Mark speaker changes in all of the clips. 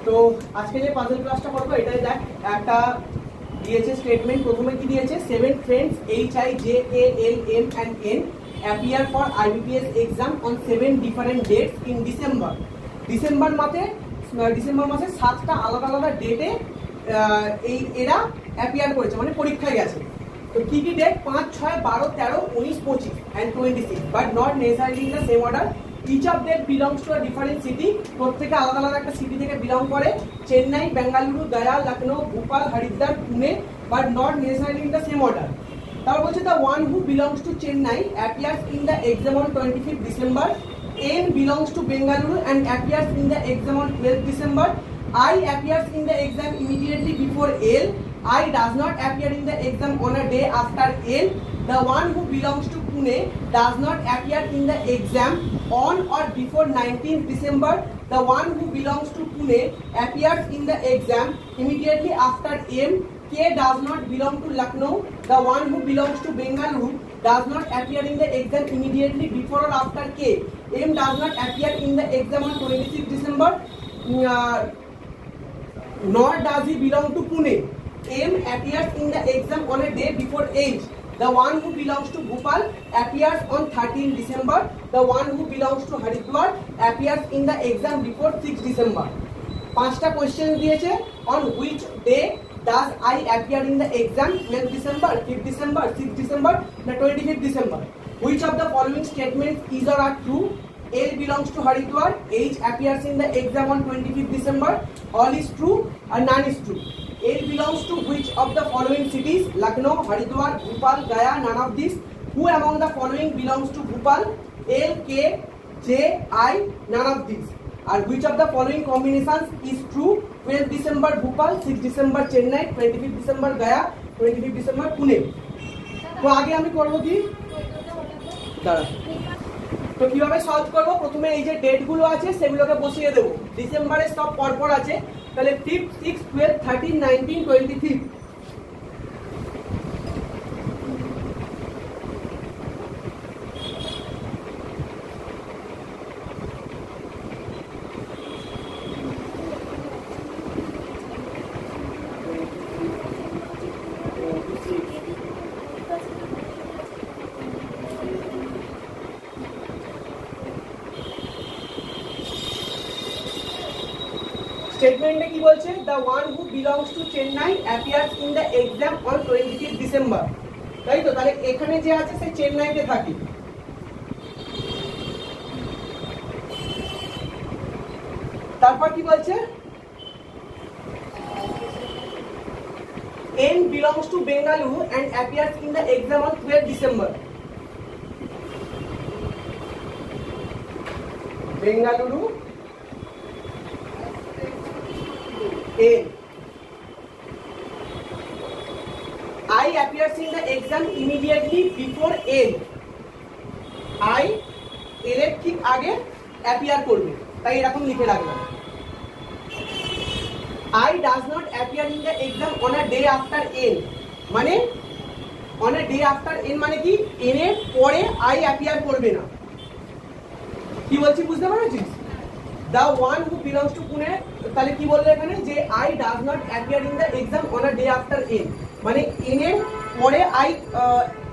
Speaker 1: তো আজকে যে পাজল ক্লাসটা করবো এটাই দেখ একটা দিয়েছে স্টেটমেন্ট। প্রথমে কি দিয়েছে, 7 friends HIJKLM and N appear for IBPS exam on 7 different dates in December. December মাসে 7টা আলাদা আলাদা ডেটে এরা অ্যাপিয়ার করেছে, মানে পরীক্ষায় গেছে। তো কি কি date? 5, 6, 12, 13, 19, 25 and 26, but not necessarily in the same order. Each of them belongs to a different city. প্রত্যেকে আলাদা আলাদা একটা সিটি থেকে বিলং করে। Chennai, Bengaluru, Gaya, Lucknow, Bhopal, Haridwar, Pune, but not necessarily in the same order. তারপর বলছে the one who belongs to Chennai appears in the exam on 25th December. N belongs to Bengaluru and appears in the exam on 12th December. I appears in the exam immediately before L. I does not appear in the exam on a day after L. The one who belongs to Pune does not appear in the exam on or before 19th December. The one who belongs to Pune appears in the exam immediately after M. K does not belong to Lucknow. The one who belongs to Bengaluru does not appear in the exam immediately before or after K. M does not appear in the exam on 26th December. Nor does he belong to Pune. M appears in the exam on a day before H. The one who belongs to Bhopal appears on 13th December. The one who belongs to Haridwar appears in the exam before 6th December. 5টা question দিয়েছে। On which day does I appear in the exam? 12th December, 5th December, 6th December, the 25th December. Which of the following statements is or are true? L belongs to Haridwar. H appears in the exam on 25th December. All is true or none is true. L belongs to which of the following cities? Lucknow, Haridwar, Bhopal, Gaya, none of these. Who among the following belongs to Bhopal? L, K, J, I, none of these. And which of the following combinations is true? 12th December Bhopal, 6th December Chennai, 25th December Gaya, 25th December Pune. তো আগে আমি করব কি, দাঁড়া, তো কিভাবে solve করব? প্রথমে এই যে ডেট গুলো আছে সেগুলোকে বসিয়ে দেবো। ডিসেম্বরের সব পরপর আছে, তাহলে 5th, 6th, 12th, 13, 19, 25। স্টেটমেন্টে কি বলছে? the one who belongs to Chennai appears in the exam on 25th December, তাই তো? তাহলে এখানে যে আছে সে চেন্নাইতে থাকে। তারপর কি বলছে? N belongs to Bengaluru and appears in the exam on 12th December. Bengaluru A. I appears in the exam immediately before L. I L এর ঠিক আগে অ্যাপিয়ার করবে, তাই এরকম লিখে রাখলাম। I does not appear in the exam on a day after N, মানে on a day after N মানে কি? N এর পরে I অ্যাপিয়ার করবে না। কি বলছি বুঝতে পারছিস? The one who belongs to Pune, তাহলে কি বললো এখানে? যে I does not appear in the exam on a day after N, মানে N এর পরে I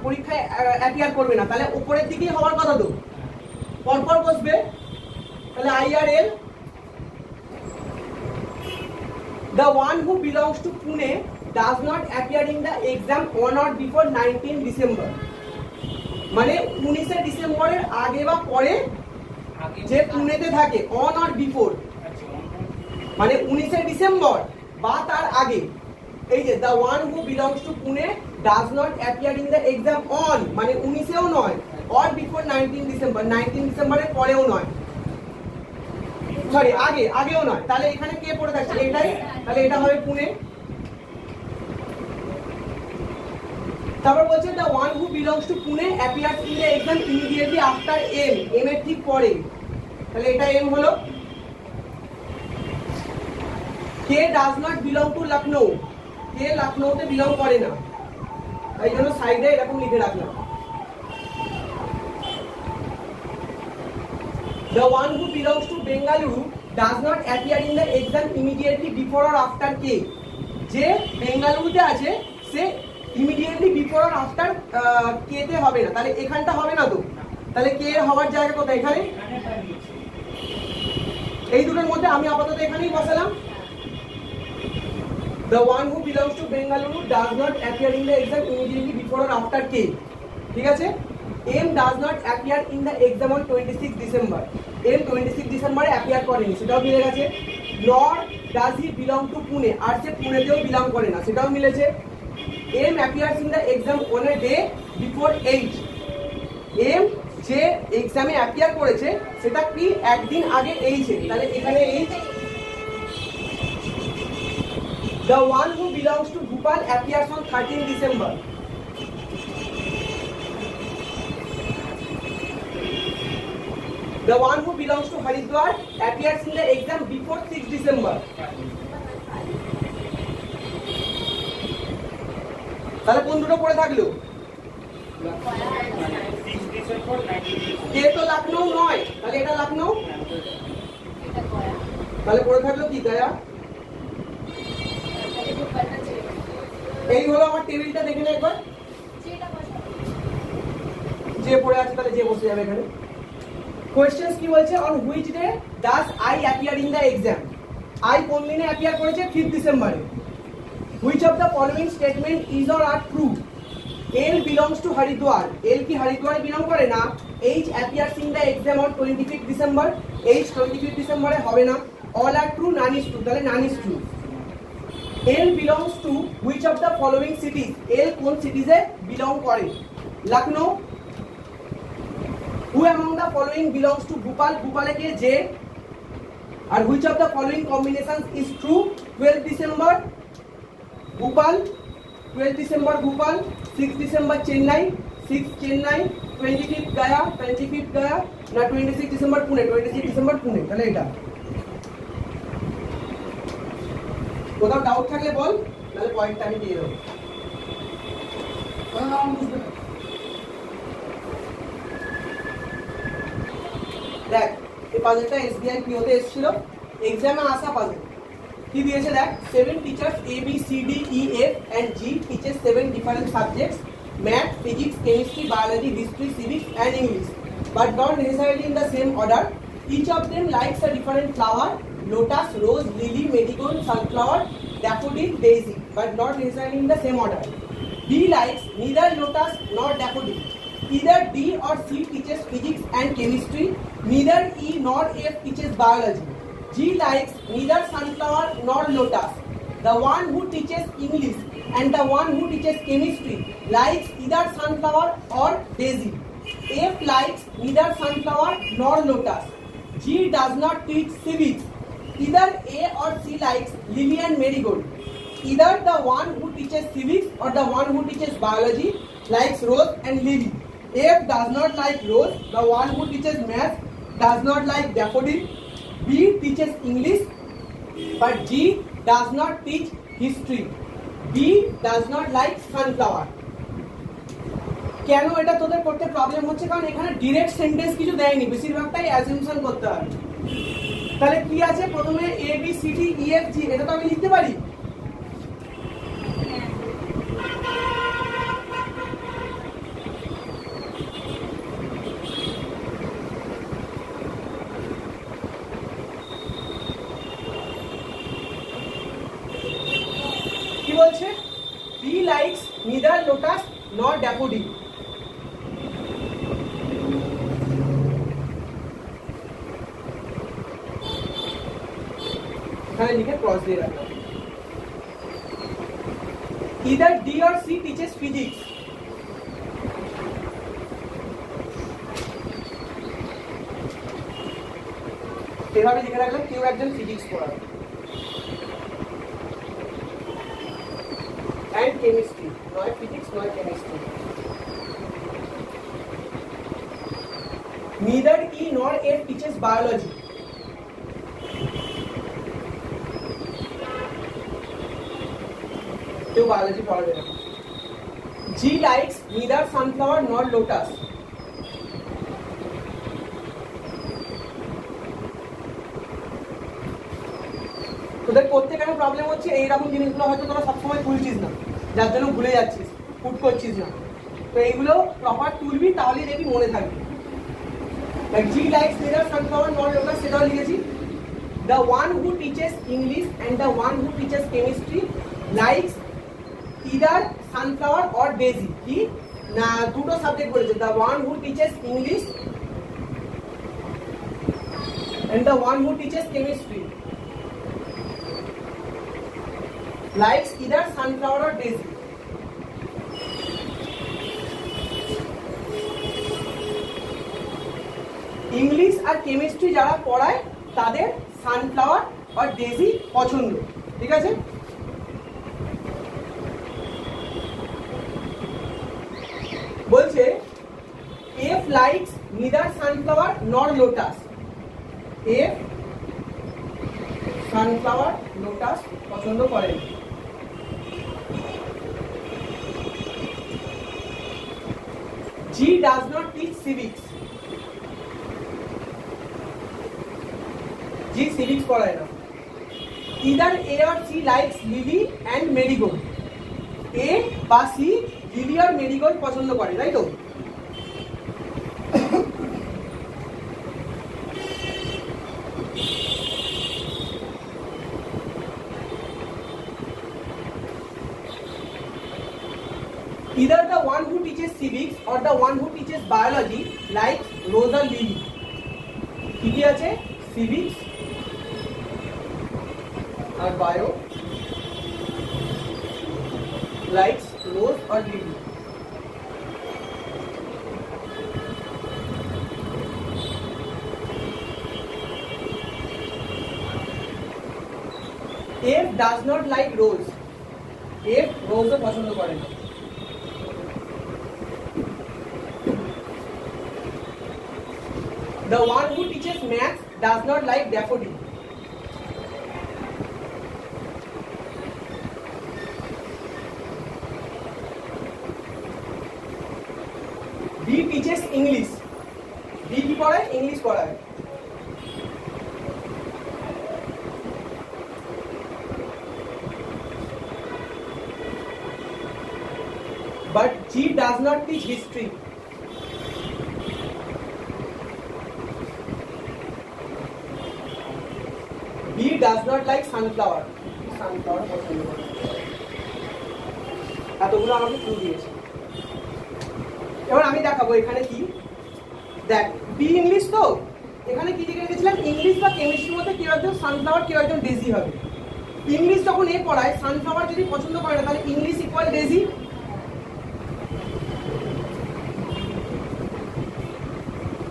Speaker 1: পরীক্ষায় অ্যাপিয়ার করবে না, তাহলে উপরের দিকেই হওয়ার কথা, তো পরপর বসবে। তাহলে I R L। The one who belongs to Pune does not appear in the exam on or before 19th December, মানে 19 ডিসেম্বরের আগে বা পরে যে পুনেতে থাকে, অন অর বিফোর, মানে 19 ডিসেম্বর বা তার আগে। এই যে the one who belongs to Pune does not appear in the exam on, মানে 19এও নয়, or before 19 ডিসেম্বর, 19 ডিসেম্বরের পরেও নয়, সরি আগেও নয়। তাহলে এখানে কে পড়ে থাকছে? এটাই, তাহলে এটা হবে পুনে। তারপর বলছে the one who belongs to Pune appears in the exam immediately after M, M এর ঠিক পরে, তাহলে এটা M হলো। K does not belong to Lucknow, K লখনৌতে বিলং করে না, তাই জন্য সাইডে এরকম লিখে রাখলাম। The one who belongs to Bengaluru does not appear in the exam immediately before or after K. যে বেঙ্গালুরুতে আছে সে ইমিডিয়েটলি বিফোর আর আফটার কে তে হবে না, তাহলে এখানটা হবে না তো, তাহলে কে এর হওয়ার জায়গা কোথায়? এখানে। এই দুটোর মধ্যে আমি আপাতত এখানেই বসালাম। The one who belongs to Bengaluru does not appear in the exam immediately before or after K. ঠিক আছে? M does not appear in the exam on 26 December. M 26 ডিসেম্বরে অ্যাপিয়ার করেনি, সেটাও মিলে গেছে। Nor does he belong to Pune, আর সে পুনেতেও বিলং করে না, সেটাও মিলেছে। M appears in the exam on a day before 8. M যে এক্সামে অ্যাপিয়ার করেছে সেটা কি একদিন আগে 8 এ, তাহলে এখানে 8। The one who belongs to Bhopal appears on 13 December. The one who belongs to Haridwar appears in the exam before 6 December. তাহলে কোন দুটো পড়ে থাকলো? কে তো লখনৌ নয়, তাহলে এটা লখনৌ, তাহলে পড়ে থাকলো কি দয়া? এই হলো আমার টেবিলটা, দেখে নে একবার। যে পড়ে আছে তাহলে যে বসে যাবে এখানে। কোশ্চেন্স কি বলছে? On which day does I appear in the exam? I কোন দিনে অ্যাপিয়ার করেছে? 5 ডিসেম্বরে। Which of the following statement is or are true? L belongs to Haridwar. L কি হারিদ্বারে বিলং করে না? H appears in the exam on 25 December. H 25 ডিসেম্বরে হবে না। All are true, none is true, তাহলে none is true. L belongs to which of the following cities? L কোন সিটিজে belong করে? Lucknow. Who among the following belongs to Bhopal? ভোপালে কে? যে। আর which of the following combinations is true? 12 December Bhopal, 12 December Bhopal, 6 December Chennai, 6 Chennai, 25 Gaya, 25 Gaya, না 26 December Pune, 26 December Pune, তাহলে এটা। কোথাও doubt থাকলে বল, তাহলে পয়েন্টটা আমি দিয়ে দেবো। দেখ এই পাজলটা এসবিআই পিওতে এসেছিল, এক্সামে আসা পাজল। কি দিয়েছে দেখ? 7 teachers A B C D E F and G teaches 7 different subjects: math, physics, chemistry, biology, history, civics and English, but not necessarily in the same order. Each of them likes a different flower: lotus, rose, lily, marigold, sunflower, daffodil, daisy, but not necessarily in the same order. D likes neither lotus nor daffodil. Either D or C teaches physics and chemistry, neither E nor F teaches biology. G likes neither sunflower nor lotus. The one who teaches English and the one who teaches chemistry likes either sunflower or daisy. F likes neither sunflower nor lotus. G does not teach civics. Either A or C likes lily and marigold. Either the one who teaches civics or the one who teaches biology likes rose and lily. F does not like rose. The one who teaches math does not like daffodil. B teaches English, but G does not teach history. B does not like sunflower. কেন এটা তোদের করতে problem হচ্ছে? কারণ এখানে direct sentence কিছু দেয়নি, বেশিরভাগটাই অ্যাসাম্পশন করতে হবে। তাহলে কি আছে? প্রথমে A B C D E F G, এটা তো আমি লিখতে পারি। বলছে B likes neither lotus nor daffodil. এখানে লিখে ক্রস দিয়ে রাখো। Either D or C teaches physics. এভাবে লিখে রাখলাম কেউ একজন ফিজিক্স পড়াবে। And chemistry, not physics, not chemistry. Neither E nor F teaches biology. So biology পড়াবে না। G likes neither sunflower nor lotus. তোদের করতে কেন প্রবলেম হচ্ছে, এইরকম জিনিসগুলো হয়তো তোরা সবসময় তুলছিস না, যার জন্য ভুলে যাচ্ছিস, পুট করছিস না। তো এইগুলো প্রপার তুলবি, তাহলেই দেখবি মনে থাকবে। জি likes neither sunflower nor lotus, সেটাও লিখেছি। The one who teaches English and the one who teaches chemistry likes either sunflower or daisy। কি না, দুটো সাবজেক্ট বলেছে, the one who teaches English and the one who teaches chemistry likes either sunflower or daisy। English আর chemistry যারা পড়ায় তাদের sunflower আর daisy পছন্দ, ঠিক আছে। বলছে F likes neither sunflower nor lotus, F sunflower lotus পছন্দ করে। G does not teach civics, G civics পড়ায় না। Either A or C likes lily and marigold, A বা সি লিলি আর মেরিগোল্ড পছন্দ করে, তাই তো। Either the one who teaches civics or the one who teaches biology likes Rose or Lily। কি কি আছে, civics R bio likes Rose or Lily। F does not like Rose, F Rose ও পছন্দ করে না। The one who teaches maths does not like daffodil। D teaches English, D কি পড়ায়, English পড়ায়। But G does not teach history। B does not like sunflower, sunflower পছন্দ করে। এতগুলো আমাকে ক্লু দিয়েছে। এবার আমি দেখাবো এখানে কি, দেখ বি ইংলিশ, তো এখানে কি লিখে রেখেছিলাম, ইংলিশ বা কেমিস্ট্রির মধ্যে কেউ একজন সানফ্লাওয়ার কেউ একজন ডেজি হবে। ইংলিশ যখন এ পড়ায় সানফ্লাওয়ার যদি পছন্দ করে না, তাহলে ইংলিশ ইকুয়াল ডেজি।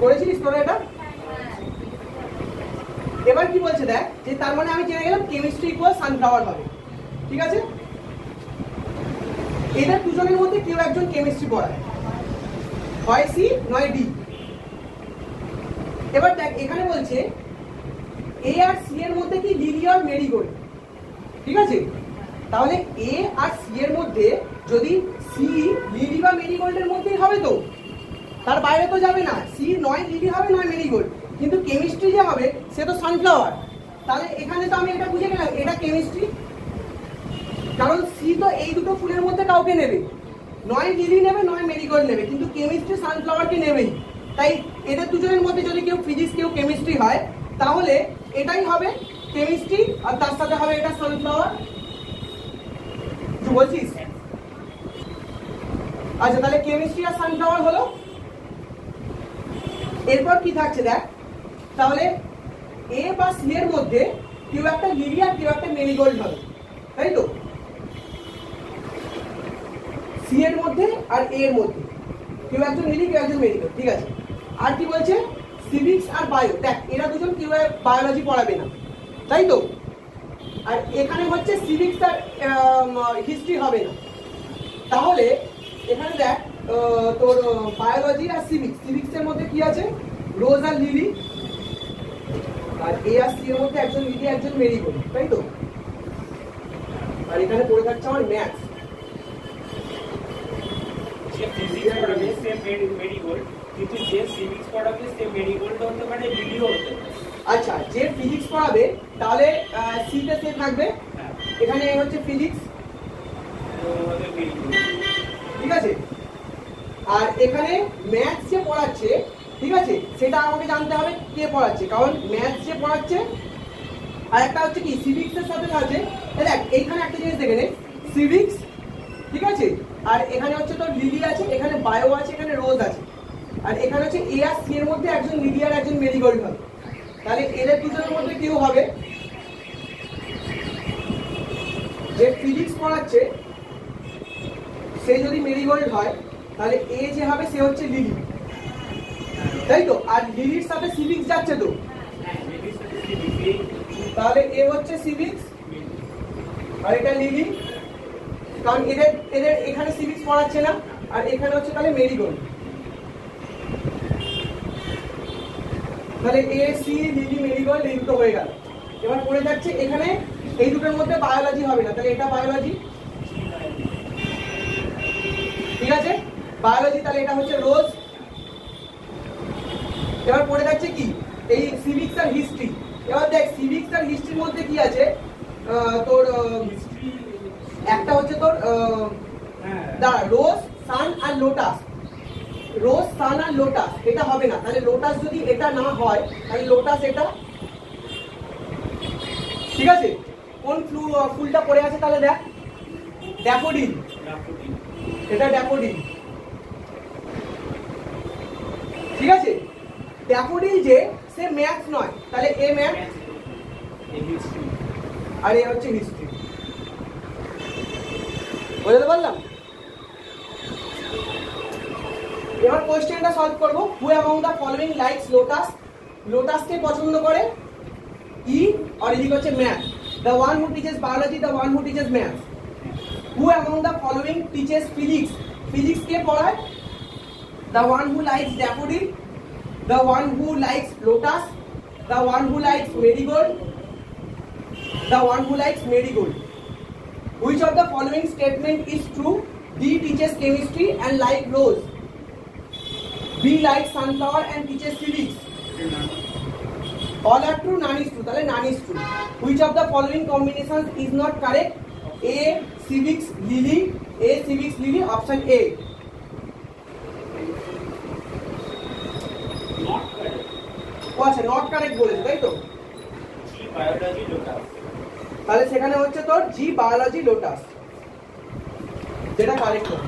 Speaker 1: করেছিলিস তোরা এটা? এবার কি বলছে দেখ, যে তার মানে আমি জেনে গেলাম কেমিস্ট্রি ইকুয়াল সানফ্লাওয়ার হবে, ঠিক আছে। এদের দুজনের মধ্যে কেউ একজন কেমিস্ট্রি পড়ায়, হয় সি নয় ডি। এবার দেখ এখানে বলছে এ আর সি এর মধ্যে কি লিলি আর মেরিগোল্ড, ঠিক আছে। তাহলে এ আর সি এর মধ্যে যদি সি লিলি বা মেরিগোল্ডের মধ্যেই হবে, তো তার বাইরে তো যাবে না, সি নয় লিলি হবে নয় মেরিগোল্ড। কিন্তু কেমিস্ট্রি যে হবে সে তো সানফ্লাওয়ার, তাহলে এখানে তো আমি এটা বুঝে গেলাম এটা কেমিস্ট্রি, কারণ সি তো এই দুটো ফুলের মধ্যে কাউকে নেবে, নয় লিলি নেবে নয় মেরিগোল্ড নেবে, কিন্তু কেমিস্ট্রি সানফ্লাওয়ারকে নেবেই। তাই এদের দুজনের মধ্যে যদি কেউ ফিজিক্স কেউ কেমিস্ট্রি হয়, তাহলে এটাই হবে কেমিস্ট্রি আর তার সাথে হবে এটা সানফ্লাওয়ার। বলছিস? আচ্ছা, তাহলে কেমিস্ট্রি আর সানফ্লাওয়ার হলো। এরপর কি থাকছে দেখ, তাহলে এ বা সি এর মধ্যে কেউ একটা লিলি আর কেউ একটা মেরিগোল্ড হবে, তাই তো। সি এর মধ্যে আর এ এর মধ্যে কেউ একজন লিলি কেউ একজন মেরিগোল্ড, ঠিক আছে। আর কি বলছে, সিভিক্স আর বায়ো, দেখ এরা দুজন কেউ বায়োলজি পড়াবে না, তাই তো। আর এখানে হচ্ছে সিভিক্স আর হিস্ট্রি হবে না। তাহলে এখানে দেখ তোর বায়োলজি আর সিভিক্স, সিভিক্সের মধ্যে কি আছে, রোজ আর lily, R A or C এর মধ্যে একজন লিলি একজন মেরিগোল্ড, তাই তো। আর এখানে পড়ে থাকছে আমার ম্যাথস।
Speaker 2: যে ফিজিক্স পড়াবে সে মেরিগোল্ড, কিন্তু যে সিভিক্স পড়াবে সে মেরিগোল্ড হতে পারে, লিলিও হতে পারে।
Speaker 1: আচ্ছা, যে ফিজিক্স পড়াবে তাহলে সিতে সে থাকবে, এখানে হচ্ছে ফিজিক্স, ঠিক আছে। আর এখানে ম্যাথস যে পড়াচ্ছে, ঠিক আছে, সেটা আমাকে জানতে হবে কে পড়াচ্ছে, কারণ ম্যাথস যে পড়াচ্ছে আর একটা হচ্ছে কি সিভিক্সের সাথে আছে। দেখ এইখানে একটা জিনিস দেখে নে, সিভিক্স, ঠিক আছে, আর এখানে হচ্ছে তোর লিলি আছে, এখানে বায়ো আছে, এখানে রোজ আছে, আর এখানে হচ্ছে এ আর সি এর মধ্যে একজন লিলি আর একজন মেরিগোল্ড হবে। তাহলে এদের দুজনের মধ্যে কেউ হবে, যে ফিজিক্স পড়াচ্ছে সে যদি মেরিগোল্ড হয় তাহলে এ যে হবে সে হচ্ছে লিলি, তাই তো। আর লিলির সাথে সিভিক্স যাচ্ছে তো, তাহলে এ হচ্ছে সিভিক্স আর এটা লিলি, কারণ এদের এদের এখানে সিভিক্স পড়াচ্ছে না, আর এখানে হচ্ছে তাহলে মেরিগোল্ড। তাহলে এ সি লিলি মেরিগোল্ড এই দুটো হয়ে গেল। এবার পড়ে যাচ্ছে এখানে এই দুটোর মধ্যে বায়োলজি হবে না, তাহলে এটা বায়োলজি, ঠিক আছে, বায়োলজি, তাহলে এটা হচ্ছে রোজ। এবার পড়ে যাচ্ছে কি এই সিভিক্স আর হিস্ট্রি। এবার দেখ সিভিক্স আর হিস্ট্রির মধ্যে কি আছে তোর, একটা হচ্ছে তোর দাঁড়া, রোজ সান আর লোটাস, রোজ সান আর লোটাস, এটা হবে না, তাহলে লোটাস যদি এটা না হয় তাহলে লোটাস এটা, ঠিক আছে। কোন ফুলটা পড়ে আছে তাহলে দেখ, ড্যাফোডিল, এটা ড্যাফোডিল, ঠিক আছে। ড্যাফোডিল যে সে ম্যাথ নয়, তাহলে এ ম্যাথ আর এ হচ্ছে হিস্ট্রি। বুঝতে পারলাম? এবার কোশ্চেনটা সলভ করব। Who among the following likes lotus, লোটাসকে পছন্দ করে ই, আর এদিকে হচ্ছে math. The one who teaches biology, the one who teaches math. Who among the following teaches physics, physics কে পড়ায়? The one who likes daffodil, the one who likes lotus, the one who likes marigold, the one who likes marigold. Which of the following statement is true? D teaches chemistry and like rose. B likes sunflower and teaches physics. All are true, none is true. তাহলে none is true. Which of the following combinations is not correct? A civics lily, A civics lily, option A. আচ্ছা, not correct বলেছে তাই তো,
Speaker 2: জি biology lotus,
Speaker 1: তাহলে সেখানে হচ্ছে তোর জি biology lotus, যেটা কারেক্ট হবে।